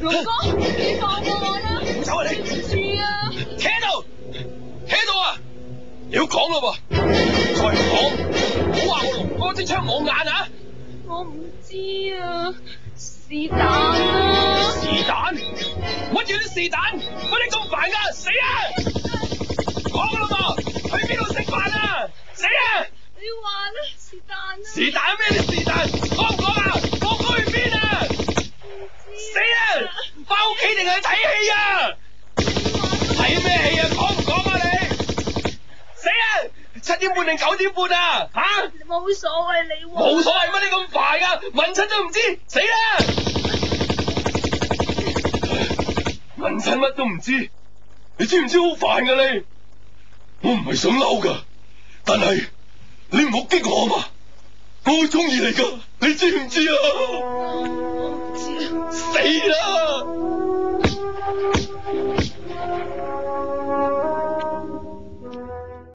龍哥，你放過我啦！唔走啊你！對唔住啊！企喺度啊！你要講咯喎，再唔講，唔好話我龍哥支槍冇眼啊！我唔知啊，是但啊！是但？乜嘢都是但？乜你咁煩噶？死啊！講啦噃，去邊度食飯啊？死啊！你話啦，是但啊！是但咩？你是但？講唔講啊？我哥去邊啊？死啊！翻屋企定係睇戲啊？睇咩戲啊？講唔講啊你？死啊！7點半定9點半啊？吓？冇所謂你話。冇所謂乜？你咁快噶？問親都唔知，死啦！問親乜都唔知，你知唔知好煩噶你？我唔係想嬲噶，但係你唔好激我啊嘛！我好中意你噶，你知唔知啊？我唔知啊。死啦！